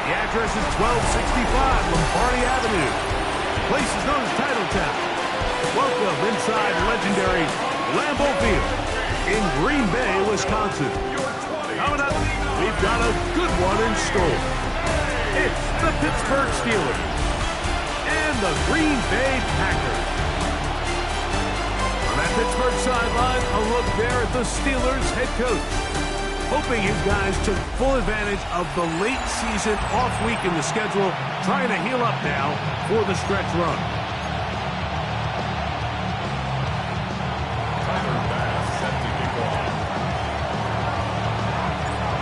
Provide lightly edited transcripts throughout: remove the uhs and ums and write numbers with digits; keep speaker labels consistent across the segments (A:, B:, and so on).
A: The address is 1265 Lombardi Avenue. The place is known as Titletown. Welcome inside legendary Lambeau Field in Green Bay, Wisconsin. Coming up, we've got a good one in store. It's the Pittsburgh Steelers and the Green Bay Packers. On that Pittsburgh sideline, a look there at the Steelers head coach, hoping his guys took full advantage of the late season off week in the schedule, trying to heal up now for the stretch run.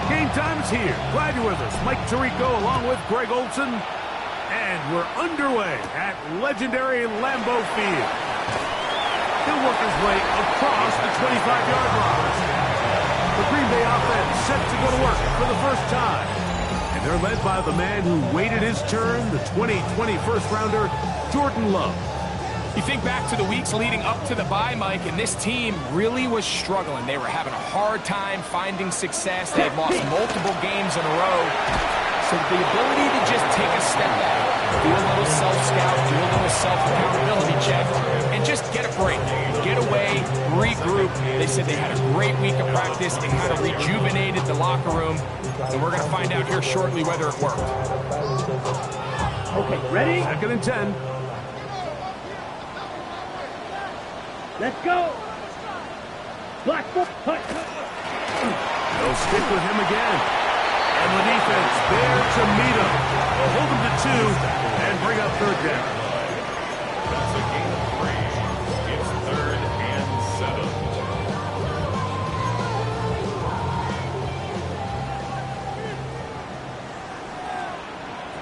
A: Game time is here. Glad you're with us. Mike Tirico along with Greg Olson. And we're underway at legendary Lambeau Field. He'll work his way across the 25-yard line. The Green Bay offense set to go to work for the first time. And they're led by the man who waited his turn, the 2020 first-rounder, Jordan Love.
B: You think back to the weeks leading up to the bye, Mike, and this team really was struggling. They were having a hard time finding success. They had lost multiple games in a row. So the ability to just take a step back, do a little self-scout, do a little self-accountability check, and just get a break. Get away, regroup. They said they had a great week of practice. It kind of rejuvenated the locker room. And we're going to find out here shortly whether it worked.
A: Okay, ready? 2nd and 10.
C: Let's go. Black foot.
A: They'll stick with him again. And the defense there to meet him. They'll hold him to 2 and bring up 3rd down.
D: That's a gain of 3. It's 3rd and 7.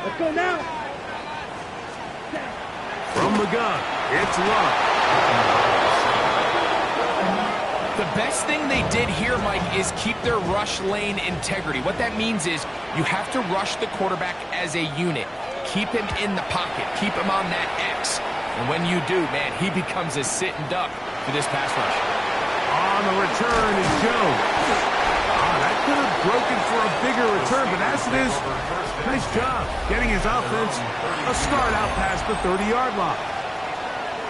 C: Let's go now.
A: From the gun, it's Love.
B: The best thing they did here, Mike, is keep their rush lane integrity. What that means is you have to rush the quarterback as a unit. Keep him in the pocket. Keep him on that X. And when you do, man, he becomes a sitting duck for this pass rush.
A: On the return is Jones. That could have broken for a bigger return, but as it is, nice job getting his offense a start out past the 30-yard line.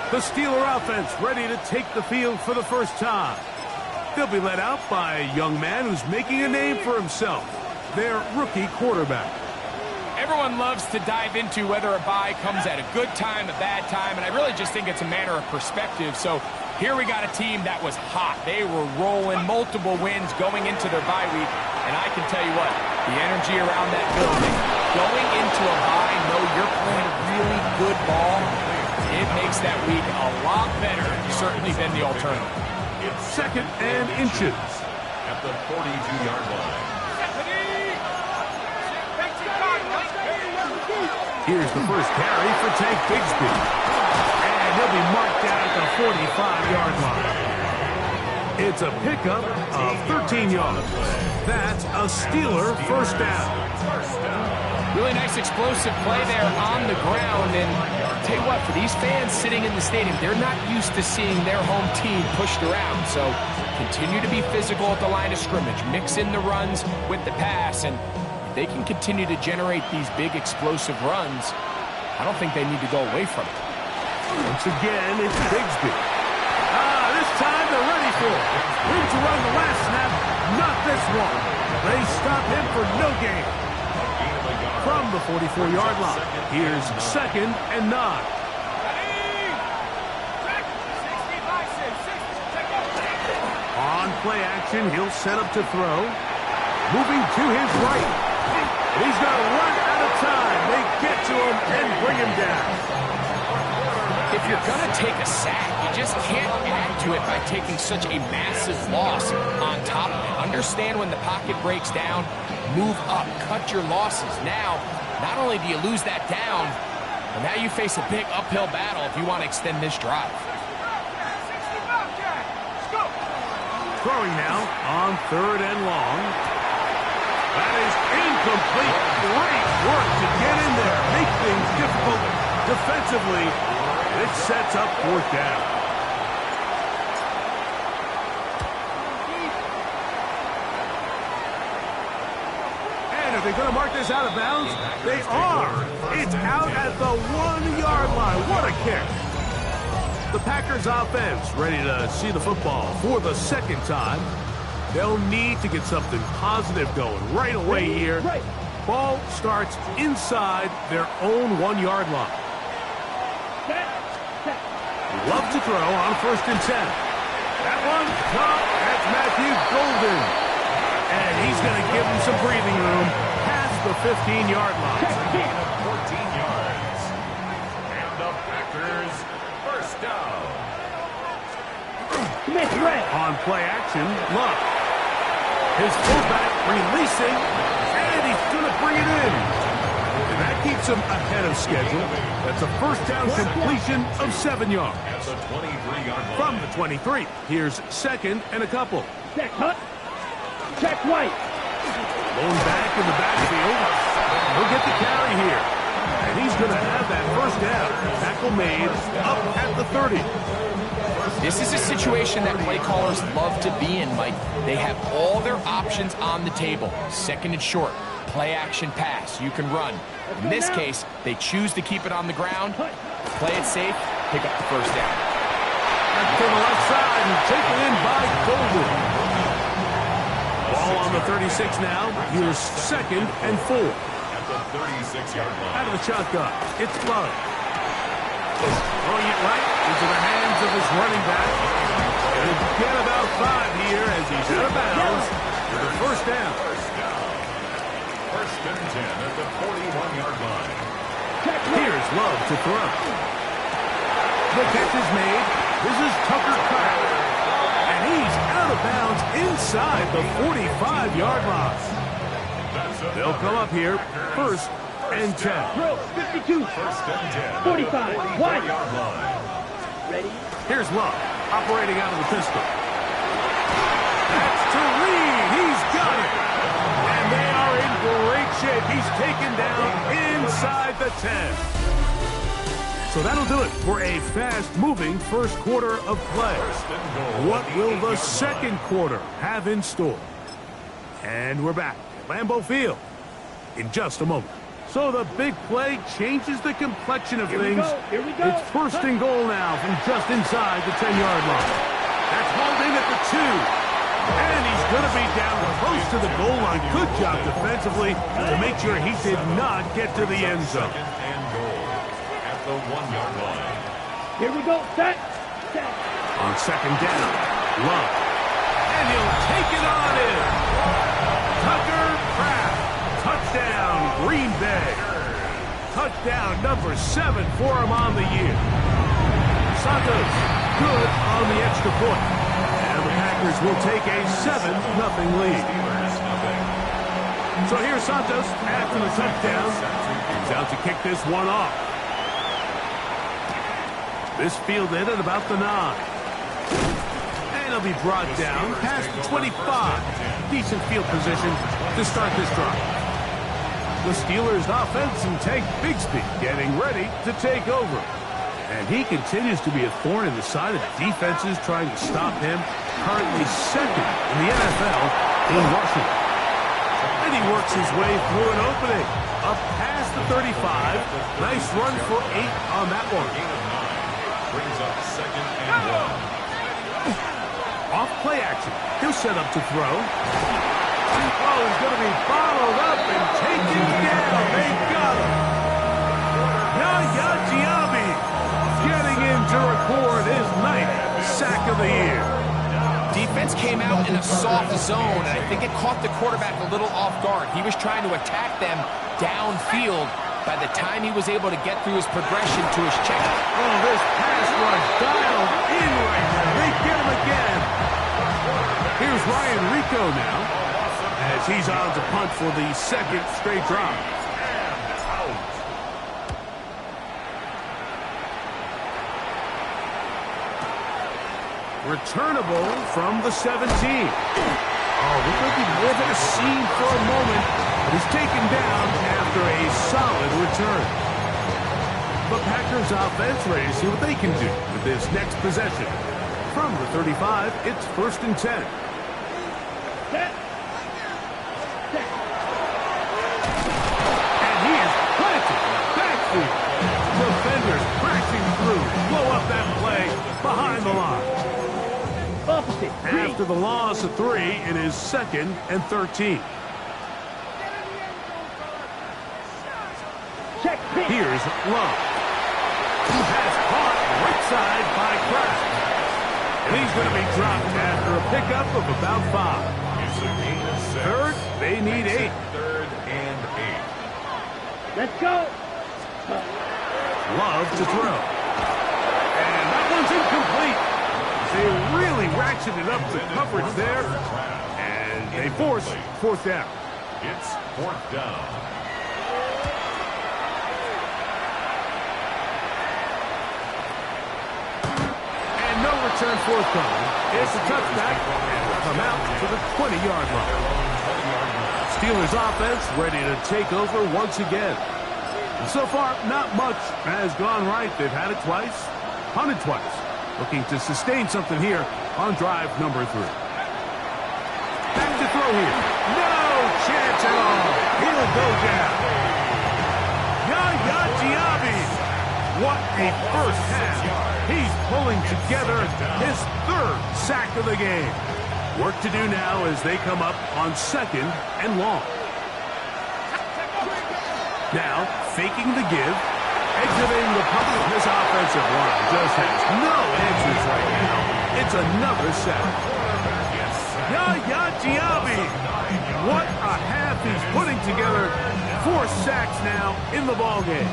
A: The Steeler offense ready to take the field for the first time. They'll be led out by a young man who's making a name for himself, their rookie quarterback.
B: Everyone loves to dive into whether a bye comes at a good time, a bad time, and I really just think it's a matter of perspective. So here we got a team that was hot. They were rolling, multiple wins going into their bye week, and I can tell you what, the energy around that building, going into a bye, know you're playing a really good ball, it makes that week a lot better, certainly than the alternative.
A: It's 2nd and inches.
D: At the 42-yard line.
A: Here's the first carry for Tank Bigsby. And he'll be marked down at the 45-yard line. It's a pickup of 13 yards. That's a Steeler first down.
B: Really nice explosive play there on the ground. And I'll tell you what, for these fans sitting in the stadium, they're not used to seeing their home team pushed around. So continue to be physical at the line of scrimmage. Mix in the runs with the pass. And if they can continue to generate these big explosive runs, I don't think they need to go away from it.
A: Once again, it's Bigsby. This time they're ready for it. Room to run the last snap, not this one. They stop him for no gain. From the 44-yard line, here's 2nd and 9. On play action, he'll set up to throw. Moving to his right. He's going to run out of time. They get to him and bring him down.
B: If you're going to take a sack, you just can't add to it by taking such a massive loss on top of it. Understand when the pocket breaks down, move up, cut your losses. Now, not only do you lose that down, but now you face a big uphill battle if you want to extend this drive.
A: Throwing now on 3rd and long. That is incomplete. Great work to get in there, make things difficult defensively. It sets up 4th down. And Are they going to mark this out of bounds? They are. It's out at the 1-yard line. What a kick. The Packers offense ready to see the football for the second time. They'll need to get something positive going right away here. Ball starts inside their own 1-yard line. Love to throw on 1st and 10. That one, top, that's Matthew Golden. And he's going to give him some breathing room past the 15-yard line.
D: 14 yards. And the Packers first down.
A: On play action, Love. His fullback releasing, and he's going to bring it in. And that keeps him ahead of schedule. That's a first down completion of 7 yards.
D: At the 23-yard line.
A: From the 23, here's 2nd and a couple.
C: Check Hunt. Check White.
A: Lone back in the backfield. He'll get the carry here. And he's going to have that first down. Tackle made up at the 30.
B: This is a situation that play callers love to be in, Mike. They have all their options on the table. 2nd and short, play action pass. You can run. In this case, they choose to keep it on the ground, play it safe, pick up the first down.
A: To the left side and taken in by Golden. Ball on the 36 now. Here's 2nd and 4.
D: At the 36-yard line.
A: Out of the shotgun, it's Love. Throwing it right into the hands of his running back. And get about 5 here as he's out of bounds with a first down.
D: First and 10 at the 41-yard line.
A: Here's Love to throw. The catch is made. This is Tucker Carr. And he's out of bounds inside the 45-yard line. They'll come up here, 1st and 10.
C: Throw, 52.
D: First and 10.
C: 45. Wide.
D: Yard line.
C: Ready?
A: Here's Love, operating out of the pistol. That's to Reed. He's got it. And they are in great shape. He's taken down inside the 10. So that'll do it for a fast-moving first quarter of play. What will the second quarter have in store? And we're back at Lambeau Field in just a moment. So the big play changes the complexion of things.
C: Here we go.
A: It's 1st and goal now from just inside the 10-yard line. That's hauled in at the 2. And he's going to be down close to the goal line. Good job defensively to make sure he did not get to the end zone.
D: 2nd and goal at the 1-yard line.
C: Here we go. Set.
A: On 2nd down, Love. And he'll take it on in. Tucker Pratt. Touchdown, Green Bay. Touchdown number 7 for him on the year. Santos, good on the extra point. And the Packers will take a 7-0 lead. So here's Santos after the touchdown. He's out to kick this one off. This fielded at about the 9. And he'll be brought down past the 25. Decent field position to start this drive. The Steelers' offense and Tank Bigsby getting ready to take over. And he continues to be a thorn in the side of defenses trying to stop him. Currently 2nd in the NFL in rushing. And he works his way through an opening. Up past the 35. Nice run for 8 on that one.
D: Brings up 2nd and 1.
A: Off play action. He'll set up to throw. Oh, he's going to be bottled up and taken down. They got him. Yaya Diaby getting in to record his 9th sack of the year.
B: Defense came out in a soft zone, and I think it caught the quarterback a little off guard. He was trying to attack them downfield. By the time he was able to get through his progression to his check.
A: Oh, this pass rush dialed in right there. They get him again. Here's Ryan Rico now, as he's on to punt for the 2nd straight drive. Returnable from the 17. Oh, we're going to be living a scene for a moment, but he's taken down after a solid return. The Packers offense ready to see what they can do with this next possession. From the 35, it's 1st and 10. After the loss of 3, it is 2nd and 13.
C: Check pitch.
A: Here's Love. He has caught right side by Kraft. And he's going to be dropped after a pickup of about 5.
D: It's a gain of 6.
A: Third, they need 8.
D: 3rd and 8.
C: Let's go.
A: Love to throw. And that one's incomplete. They really ratcheted up the coverage there. And they force 4th down.
D: It's 4th down.
A: And no return forthcoming. It's a touchback, and will come out to the 20-yard line. Steelers offense ready to take over once again. And so far, not much has gone right. They've had it twice, punted twice. Looking to sustain something here on drive number 3. Back to throw here. No chance at all. He'll go down. Yaya Diaby. What a first half. He's pulling together his 3rd sack of the game. Work to do now as they come up on 2nd and long. Now, faking the give, exiting the pocket. This offensive line just has no answers right now. It's another sack. Yaya Diaby. What a half he's putting together. 4 sacks now in the ballgame.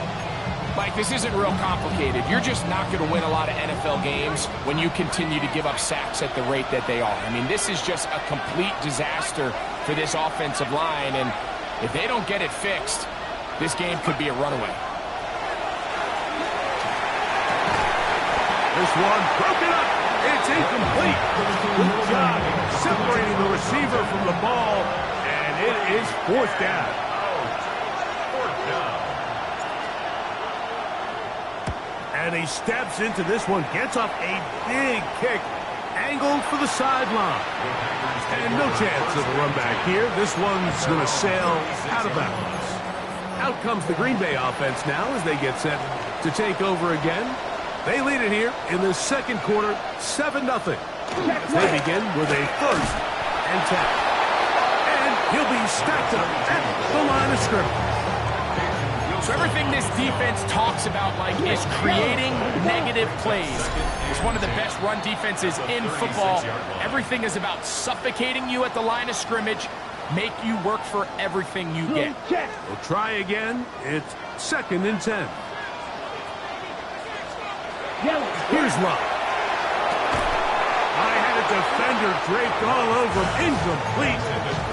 B: Mike, this isn't real complicated. You're just not going to win a lot of NFL games when you continue to give up sacks at the rate that they are. I mean, this is just a complete disaster for this offensive line, and if they don't get it fixed, this game could be a runaway.
A: This one broken up. It's incomplete. Good job separating the receiver from the ball, and it is 4th down.
D: 4th down.
A: And he steps into this one, gets up a big kick, angled for the sideline. And no chance of a run back here. This one's going to sail out of bounds. Out comes the Green Bay offense now as they get set to take over again. They lead it here in the 2nd quarter, 7-0. They begin with a 1st and 10. And he'll be stacked up at the line of scrimmage.
B: So everything this defense talks about, Mike, is creating negative plays. It's one of the best run defenses in football. Everything is about suffocating you at the line of scrimmage, make you work for everything you get.
A: We'll try again. It's 2nd and 10. Here's Love. I had a defender draped all over him. Incomplete.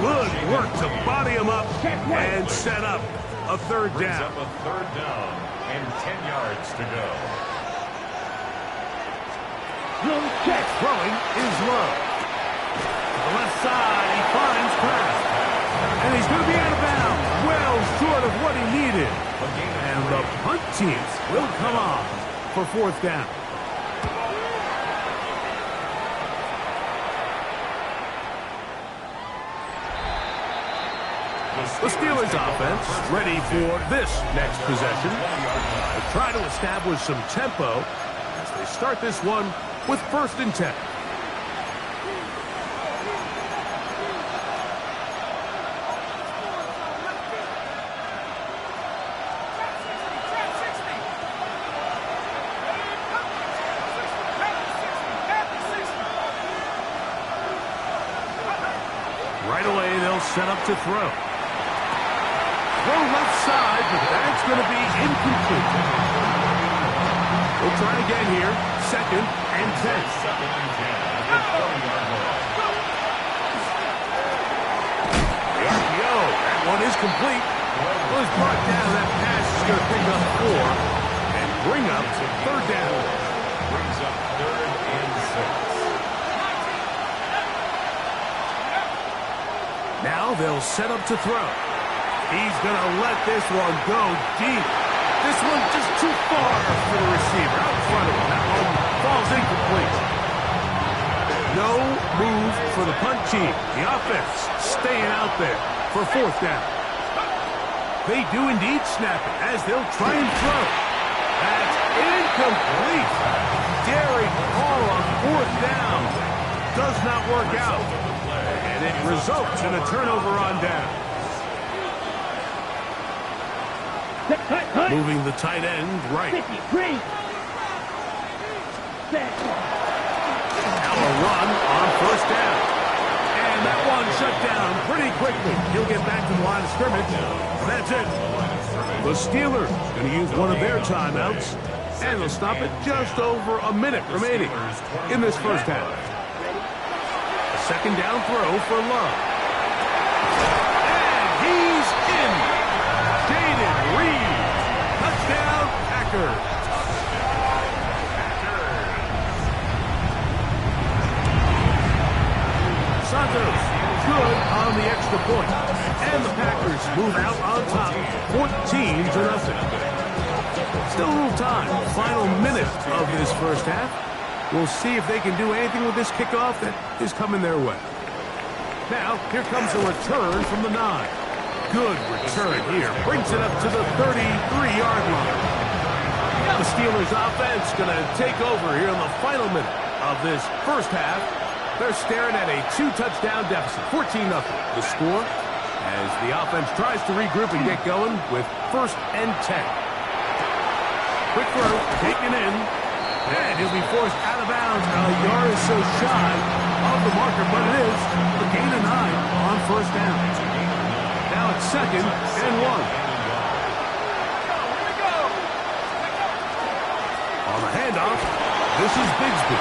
A: Good work to body him up and set up a 3rd
D: Brings
A: down.
D: up a 3rd down and 10 yards to go.
A: Throwing is Love. To the left side, he finds Kraft. And he's going to be out of bounds. Well short of what he needed. And the punt team will come on for 4th down. The Steelers offense ready for this next possession. They'll try to establish some tempo as they start this one with 1st and 10. Right away, they'll set up to throw. Throw left side, but that's going to be incomplete. We'll try again here. 2nd and 10.
D: 2nd and 10 at the 20-yard line.
A: The RPO. That one is complete. Well, he's brought down. That pass is going to pick up 4 and bring up 3rd down.
D: Brings up 3rd and 6.
A: Now they'll set up to throw. He's going to let this one go deep. This one just too far for the receiver. Out in front of him. That one falls incomplete. No move for the punt team. The offense staying out there for 4th down. They do indeed snap it as they'll try and throw. That's incomplete. Daring call on 4th down. does not work out. And it results in a turnover on down. Moving the tight end right.
C: 53. Set.
A: Now a run on first down. And that one shut down pretty quickly. He'll get back to the line of scrimmage. That's it. The Steelers going to use one of their timeouts. And they'll stop it just over a minute remaining in this first half. A second down throw for Love. And he's in. Jaden Reed. Touchdown, Packers. Santos good on the extra point. And the Packers move out on top, 14-0. Still a little time. Final minute of this first half. We'll see if they can do anything with this kickoff that is coming their way. Now, here comes a return from the 9. Good return here. Brings it up to the 33-yard line. The Steelers offense going to take over here in the final minute of this first half. They're staring at a 2-touchdown deficit, 14-0. The score as the offense tries to regroup and get going with 1st and 10. Quick throw, taken in, and he'll be forced out of bounds. A yard is so shy of the marker, but it is a gain of 9 on first down. Now it's 2nd and 1. On the handoff, this is Bigsby.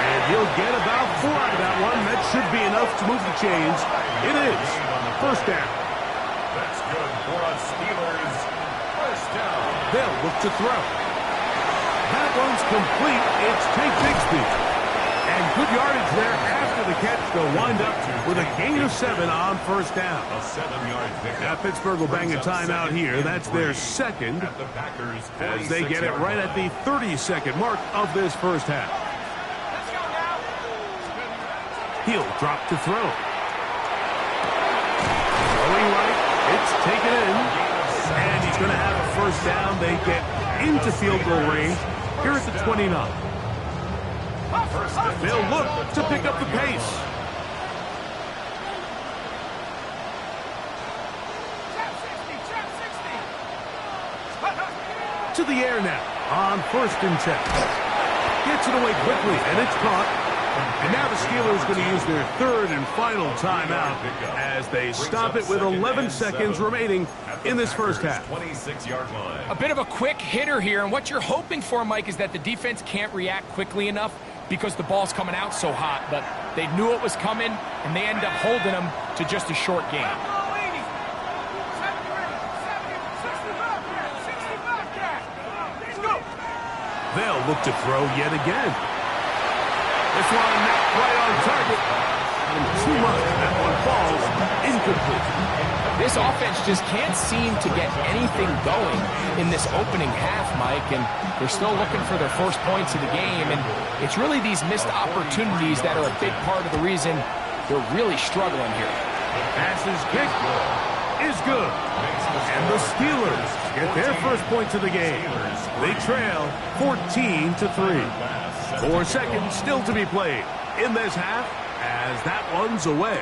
A: And he'll get about 4 out of that one. That should be enough to move the chains. It is first down.
D: That's good for us Steelers. First down.
A: They'll look to throw. That one's complete. It's Tank Bigsby. And good yardage there after the catch. They'll wind up with a gain of 7 on first down.
D: A 7-yard pickup.
A: Now Pittsburgh will bang a timeout here. That's their second
D: At the Packers,
A: as they get it right at the 30-second mark of this first half. He'll drop to throw. Throwing right. It's taken in. And he's going to have a first down. They get into field goal range here at the 29. They'll look to pick up the pace. To the air now on 1st and 10. Gets it away quickly, and it's caught. And now the Steelers going to use their 3rd and final timeout as they stop it with 11 seconds remaining in this first half.
D: 26-yard line.
B: A bit of a quick hitter here, and what you're hoping for, Mike, is that the defense can't react quickly enough because the ball's coming out so hot. But they knew it was coming, and they end up holding them to just a short game.
A: They'll look to throw yet again. This one not right on target. And too much. That one falls incomplete.
B: This offense just can't seem to get anything going in this opening half, Mike, and they're still looking for their first points of the game, and it's really these missed opportunities that are a big part of the reason they're really struggling here.
A: Passes kick is good. And the Steelers get their first points of the game. They trail 14-3. 4 seconds still to be played in this half as that one's away.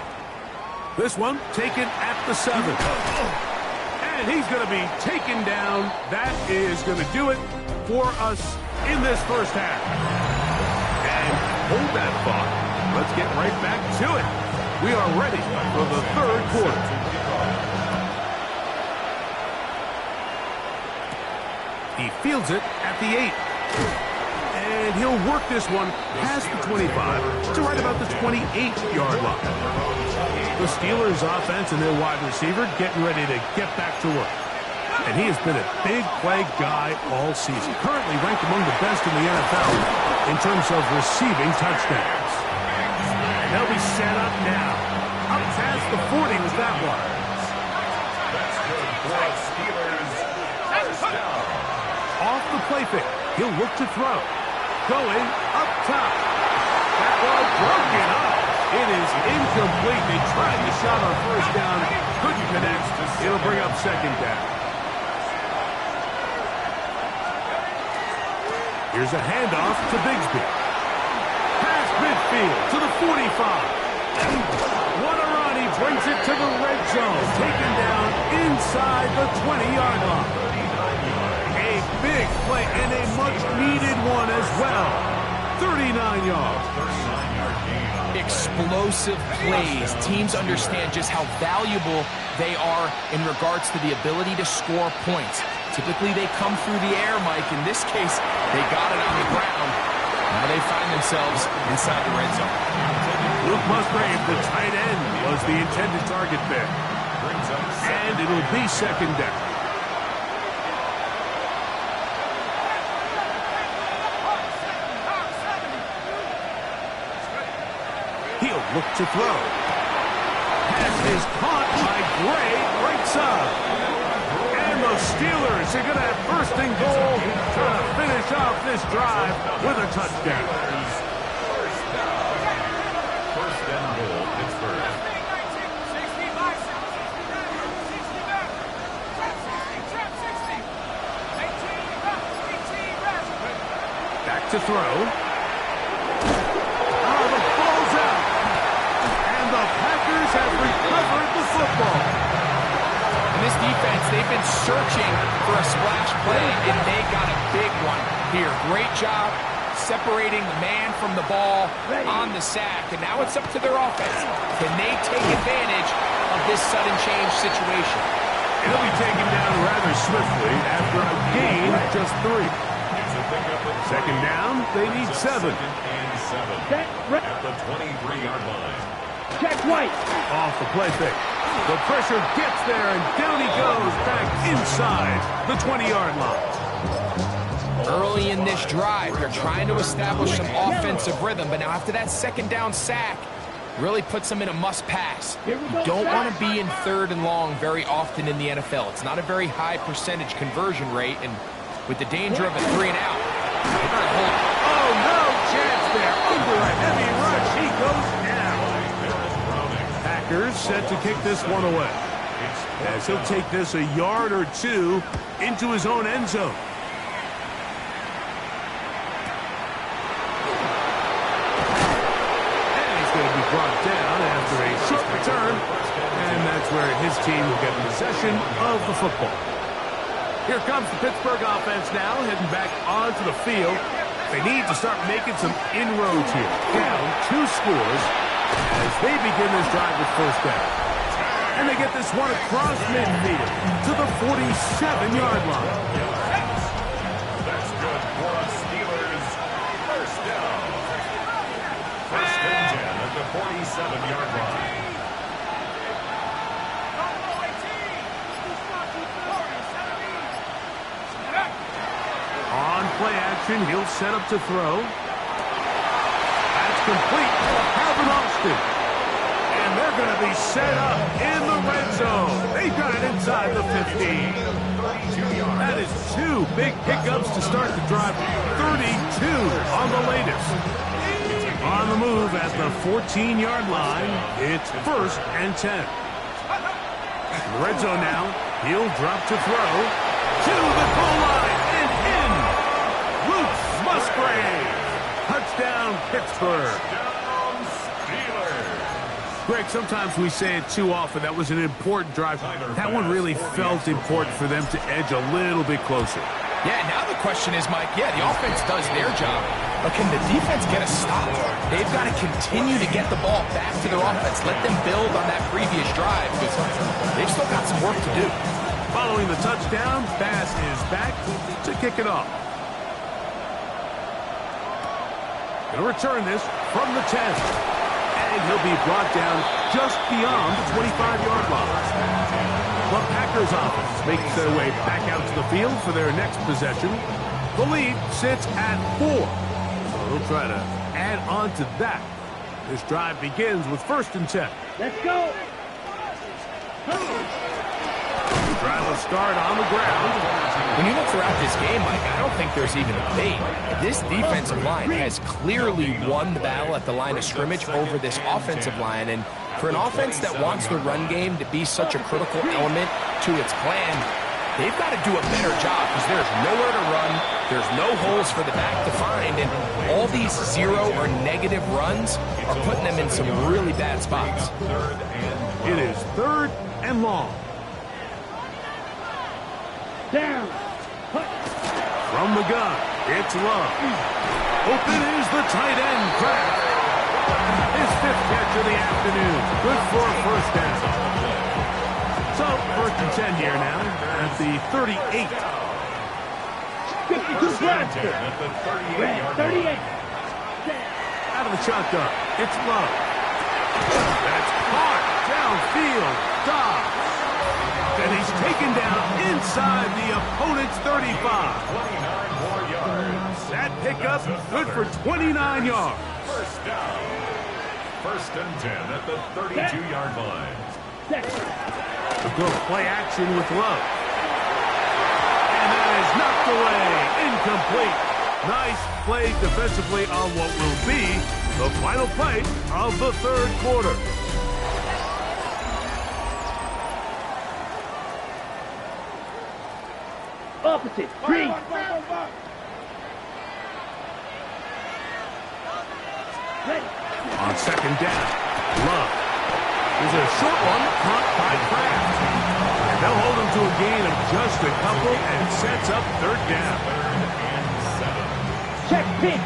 A: This one taken at the 7. And he's going to be taken down. That is going to do it for us in this first half. And hold that thought. Let's get right back to it. We are ready for the 3rd quarter. He fields it at the 8. And he'll work this one past the 25 to right about the 28-yard line. The Steelers' offense and their wide receiver getting ready to get back to work. And he has been a big play guy all season. Currently ranked among the best in the NFL in terms of receiving touchdowns. And they'll be set up now. Up past the 40 with that one.
D: That's good for us Steelers. First down.
A: Off the play fake. He'll look to throw. Going up top. That ball broken up. It is incomplete. They tried the shot on first down. Couldn't connect. It'll bring up second down. Here's a handoff to Bigsby. Pass midfield. field to the 45. What a run. He brings it to the red zone. Taken down inside the 20-yard line. A big play and a much-needed one as well. 39 yards.
B: Explosive plays. Teams understand just how valuable they are in regards to the ability to score points. Typically, they come through the air, Mike. In this case, they got it on the ground. Now they find themselves inside the red zone.
A: Luke Musgrave, the tight end, was the intended target there. And it'll be second down. He'll look to throw. Pass is caught by Gray, right side. And the Steelers are going to have first and goal, trying to finish off this drive with a touchdown.
D: First down goal, Pittsburgh.
A: Back to throw. Oh, the ball's out. And the Packers have recovered the football.
B: And this defense, they've been searching for a splash play, and they got a big one here. Great job separating the man from the ball on the sack. And now it's up to their offense. Can they take advantage of this sudden change situation?
A: He'll be taken down rather swiftly after a gain of just 3. Second down, they need 7.
D: Second and 7 at the 23-yard line.
C: Check White.
A: Off the play fake. The pressure gets there, and down he goes back inside the 20-yard line.
B: Early in this drive, they're trying to establish some offensive rhythm, but now after that second down sack, really puts them in a must-pass. You don't want to be in third and long very often in the NFL. It's not a very high percentage conversion rate, and with the danger of a 3 and out, they're going to hold it.
A: Oh, no chance there. Under a heavy rush, he goes down. Packers set to kick this one away, as he'll take this a yard or 2 into his own end zone. Brought down after a short return, and that's where his team will get possession of the football. Here comes the Pittsburgh offense now, heading back onto the field. They need to start making some inroads here. Down 2 scores as they begin this drive with first down. And they get this one across midfield to the 47-yard line.
D: That's good for a Steelers first down. First and 10 at the 47-yard line.
A: On play action, he'll set up to throw. That's complete. Calvin Austin. And they're going to be set up in the red zone. They got it inside the 15. That is 2 big pickups to start the drive. 32 on the latest. On the move at the 14-yard line, it's first and 10. In the red zone now, he'll drop to throw. To the goal line and in. Luke Musgrave. Touchdown, Pittsburgh. Greg, sometimes we say it too often. That was an important drive. That one really felt important for them to edge a little bit closer.
B: Yeah, now the question is, Mike, the offense does their job, but can the defense get a stop? They've got to continue to get the ball back to their offense. Let them build on that previous drive, because they've still got some work to do.
A: Following the touchdown, Bass is back to kick it off. Going to return this from the 10. And he'll be brought down just beyond the 25-yard line. The Packers offense makes their way back out to the field for their next possession. The lead sits at 4. So they'll try to add on to that. This drive begins with first and 10.
C: Let's go.
A: The drive will start on the ground.
B: When you look throughout this game, Mike, I don't think there's even a debate. This defensive line has clearly won the battle at the line of scrimmage over this offensive line. And for an offense that wants the run game to be such a critical element to its plan, they've got to do a better job because there's nowhere to run, there's no holes for the back to find, and all these 0 or negative runs are putting them in some really bad spots.
A: It is 3rd and long.
C: Down.
A: From the gun, it's Love. Open is the tight end, Kraft. His 5th catch of the afternoon. Good for a first down. So, 1st and 10 here now at the 38.
C: 52 Kraft. Red, 38.
A: Out of the shotgun, it's Love. That's caught downfield. Dobbs. And he's taken down inside the opponent's 35.
D: 29 more yards.
A: That pickup good for 29 yards.
D: First down. 1st and 10 at the 32-yard line.
A: A good play action with Love. And that is knocked away. Incomplete. Nice play defensively on what will be the final play of the 3rd quarter.
C: Opposite. 3.
A: On 2nd down, Love. There's a short one caught by Kraft. And they'll hold him to a gain of just a couple and sets up 3rd down.
D: 3rd and 7.
C: Check pick.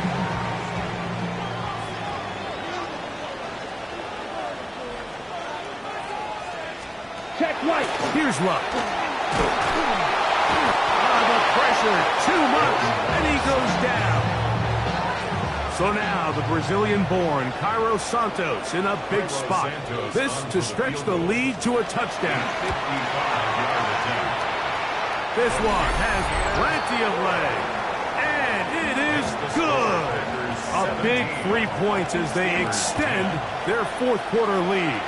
C: Check right.
A: Here's Love. The pressure, too much, and he goes down. So now the Brazilian-born Cairo Santos in a big spot. This to stretch the lead to a touchdown. This one has plenty of leg, and it is good. A big 3 points as they extend their 4th quarter lead.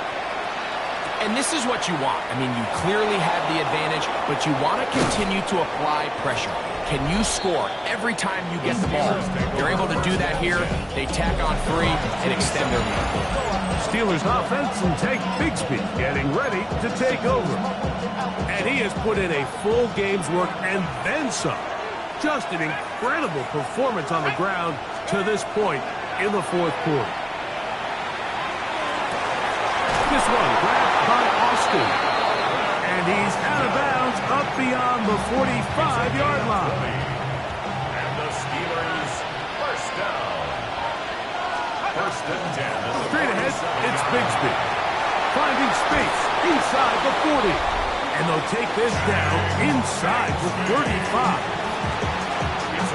B: And this is what you want. I mean, you clearly have the advantage, but you want to continue to apply pressure. Can you score every time you get the ball? They're able to do that here. They tack on 3 and extend their lead.
A: Steelers offense and take Bigsby getting ready to take over. And he has put in a full game's work and then some. Just an incredible performance on the ground to this point in the 4th quarter. This one grabbed by Austin. And he's out of bounds up beyond the 45-yard line.
D: And the Steelers first down. 1st and 10.
A: Straight ahead, it's Bigsby. Finding space inside the 40. And they'll take this down inside the 35.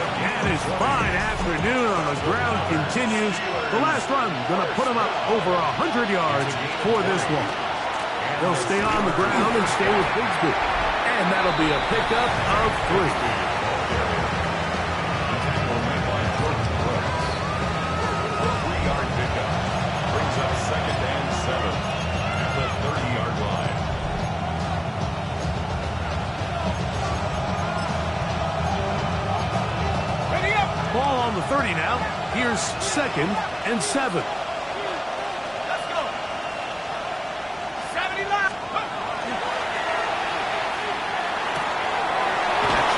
A: And his fine afternoon on the ground continues. The last run going to put him up over 100 yards for this one. They'll stay on the ground and stay with Bigsby. And that'll be a pickup of 3.
D: Brings up 2nd and 7 at the 30-yard line.
A: Ball on the 30 now. Here's 2nd and 7.
E: Let's go. 70 left.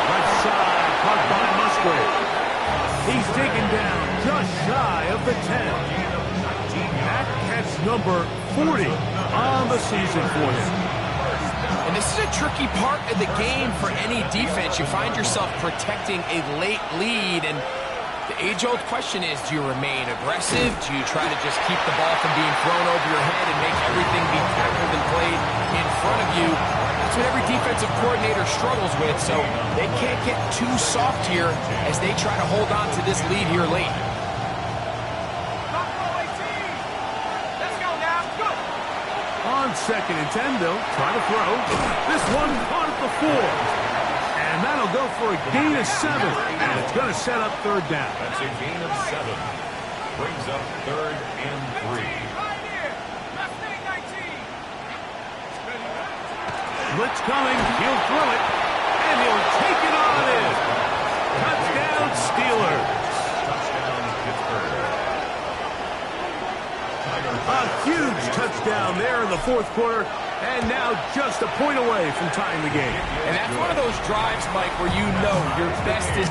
A: Left side, caught by Musgrave. He's taken down just shy of the 10. That catch number 40 on the season for him.
B: And this is a tricky part of the game for any defense. You find yourself protecting a late lead, and the age-old question is, do you remain aggressive? Do you try to just keep the ball from being thrown over your head and make everything be tackled and played in front of you? That's what every defensive coordinator struggles with, so they can't get too soft here as they try to hold on to this lead here late.
E: Let's go now. Go.
A: On 2nd and 10, they'll try to throw. This one caught at the 4. And that'll go for a gain of 7. And it's going to set up 3rd down.
D: That's a gain of 7. Brings up 3rd and 3.
E: Right here. Left wing 19.
A: Blitz coming. He'll throw it. And he'll take it on in. Touchdown, Steelers.
D: Touchdown, Pittsburgh.
A: A huge touchdown there in the 4th quarter. And now just a point away from tying the game.
B: And that's one of those drives, Mike, where you know your best is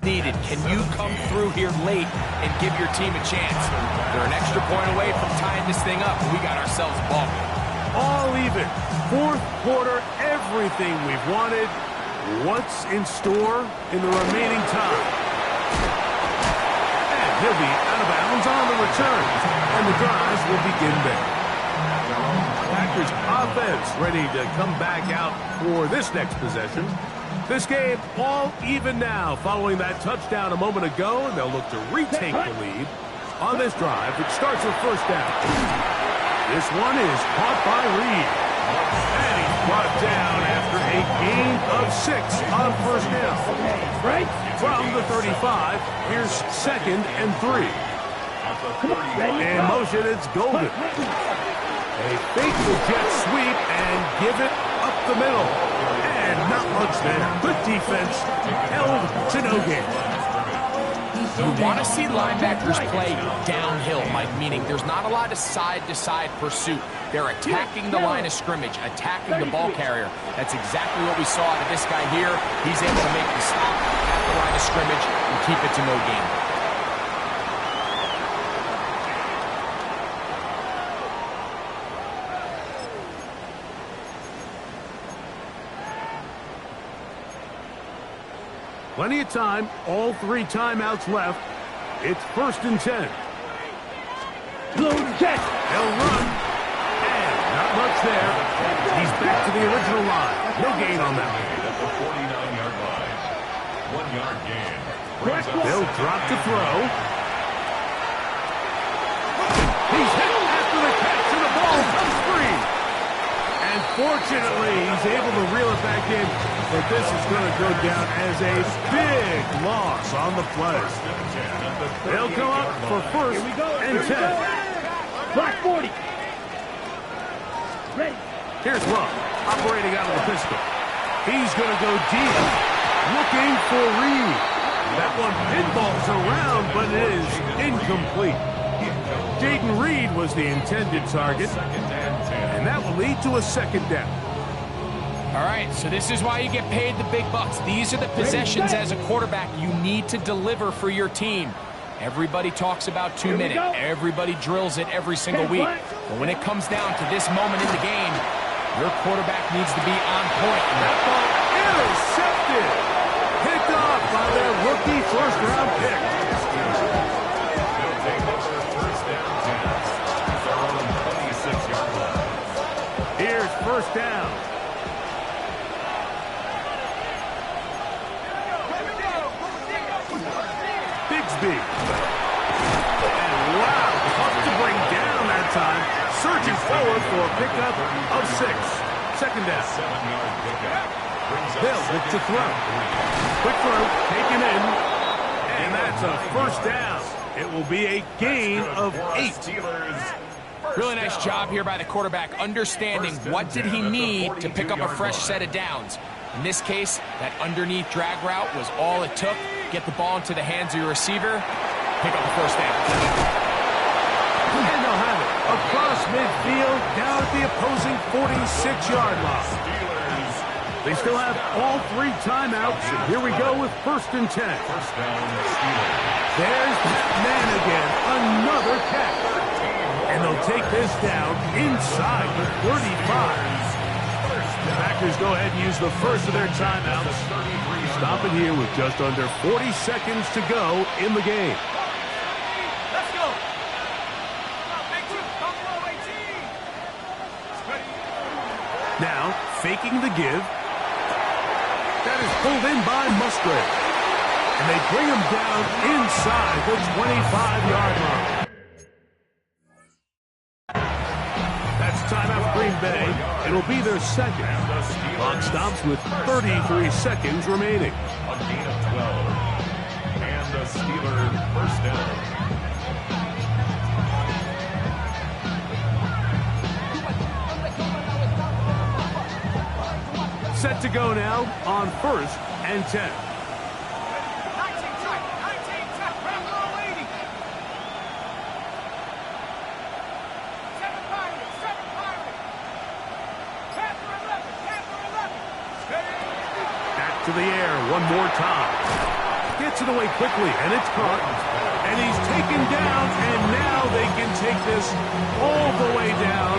B: needed. Can you come through here late and give your team a chance? They're an extra point away from tying this thing up. We got ourselves a ball game.
A: All even. Fourth quarter, everything we've wanted. What's in store in the remaining time? And he'll be out of bounds on the return. And the drives will begin there. Packers offense ready to come back out for this next possession. This game all even now following that touchdown a moment ago, and they'll look to retake the lead on this drive. It starts with first down. This one is caught by Reed. And he's brought down after a gain of 6 on first down.
C: Right?
A: From the 35, here's 2nd and 3. In motion, it's Golden. A fake the jet sweep and give it up the middle. And not much there. Good defense. Held to no gain.
B: You want to see linebackers play downhill, Mike, meaning there's not a lot of side-to-side pursuit. They're attacking the line of scrimmage, attacking the ball carrier. That's exactly what we saw out of this guy here. He's able to make the stop at the line of scrimmage and keep it to no gain.
A: Plenty of time. All 3 timeouts left. It's 1st and 10.
C: Check.
A: They'll run. And not much there. He's back to the original line. No gain on that one.
D: At the 49-yard line. 1-yard gain.
A: They'll drop to throw. He's hit after the catch, and the ball comes free. And fortunately, he's able to reel it back in. But this is going to go down as a big loss on the play. They'll come up for 1st and 10.
C: Black 40. Ready.
A: Here's Love, operating out of the pistol. He's going to go deep, looking for Reed. That one pinballs around, but it is incomplete. Jaden Reed was the intended target, and that will lead to a 2nd down.
B: All right, so this is why you get paid the big bucks. These are the possessions as a quarterback you need to deliver for your team. Everybody talks about 2 minutes. Everybody drills it every single week. But when it comes down to this moment in the game, your quarterback needs to be on point.
A: That ball intercepted. Picked off by their rookie first-round pick.
D: They'll take over 1st down 10. Their own 26-yard line.
A: Here's 1st down. Bigsby. And wow, tough to bring down that time. Surging forward for a pickup of 6. 2nd down.
D: 7-yard pickup.
A: They'll look to throw. Quick throw, taken in. And that's a 1st down. It will be a gain of 8.
B: Really nice job here by the quarterback, understanding what did he need to pick up a fresh set of downs. In this case, that underneath drag route was all it took. Get the ball into the hands of your receiver, pick up the 1st down.
A: And they'll have it across midfield, down at the opposing 46-yard line. They still have all 3 timeouts, and here we go with 1st and 10.
D: 1st down, Steelers.
A: There's that man again, another catch. And they'll take this down inside the 35. The Packers go ahead and use the first of their timeouts. Stop it here with just under 40 seconds to go in the game.
E: Let's go. Big 2. Come low, 18.
A: Now, faking the give. That is pulled in by Musgrave. And they bring him down inside the 25-yard line. That's timeout Green Bay. It'll be their 2nd. Clock stops with 33 seconds remaining.
D: A gain of 12. And the Steelers 1st down.
A: Set to go now on 1st and 10. to the air one more time. Gets it away quickly, and it's caught. And he's taken down, and now they can take this all the way down,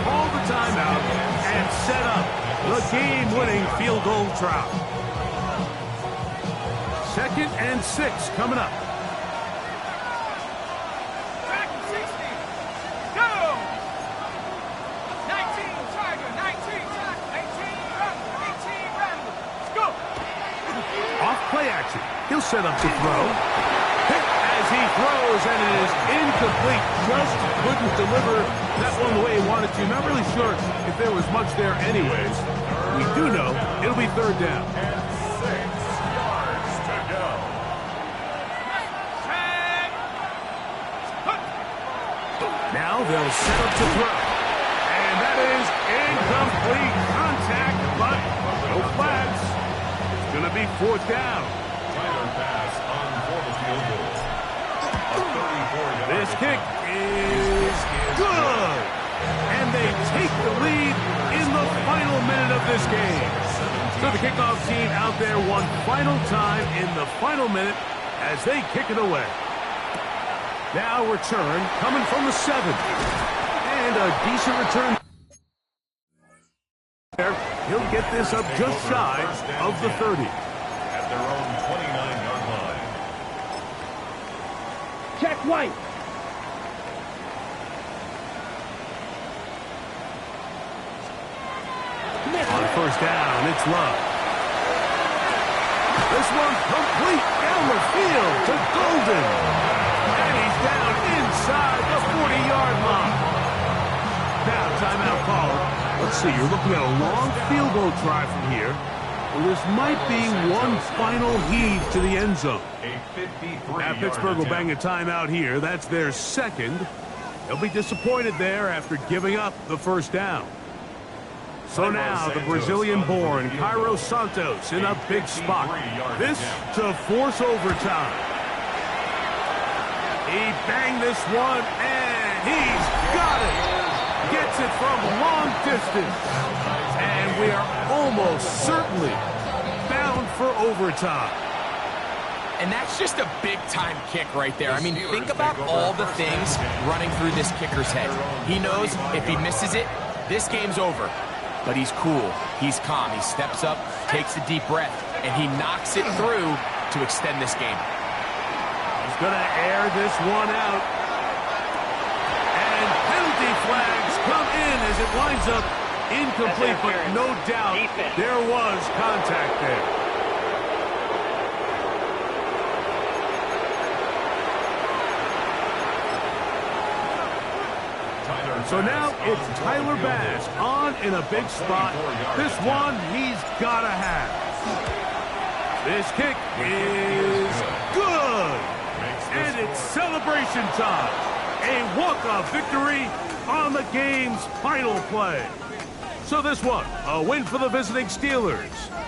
A: call the timeout, and set up the game-winning field goal try. 2nd and 6 coming up.
E: Back to 60. Go! 19 Tiger, 19 Rambo, 18 Rambo. Let's go!
A: Off play action. He'll set up to throw. Hit as he throws, and it is incomplete. Just couldn't deliver that one the way he wanted to. Not really sure if there was much there anyways. We do know it'll be 3rd down.
D: And 6 yards to go.
A: Now they'll set up to throw. And that is incomplete contact, but no flags. It's going to be 4th down.
D: Tyler pass on for the field goal. A 34-yard
A: This kick is good. And they take the lead in the final minute of this game. So the kickoff team out there one final time in the final minute as they kick it away. Now return coming from the 7. And a decent return there. He'll get this up just shy of the 30.
D: at their own 29-yard line.
C: Check White.
A: On 1st down, it's Love. This one complete down the field to Golden. And he's down inside the 40-yard line. Now, timeout called. Let's see, you're looking at a long field goal try from here. Well, this might be one final heave to the end zone.
D: A 53-yard
A: Now, Pittsburgh will bang a timeout here. That's their 2nd. They'll be disappointed there after giving up the 1st down. So now the Brazilian-born Cairo Santos in a big spot. This to force overtime. He banged this one, and he's got it. Gets it from long distance. And we are almost certainly bound for overtime.
B: And that's just a big-time kick right there. I mean, think about all the things running through this kicker's head. He knows if he misses it, this game's over. But he's cool, he's calm, he steps up, takes a deep breath, and he knocks it through to extend this game.
A: He's going to air this one out. And penalty flags come in as it winds up incomplete, but no doubt there was contact there. So now it's Tyler Bass on in a big spot. This one he's got to have. This kick is good. And it's celebration time. A walk-off victory on the game's final play. So this one, a win for the visiting Steelers.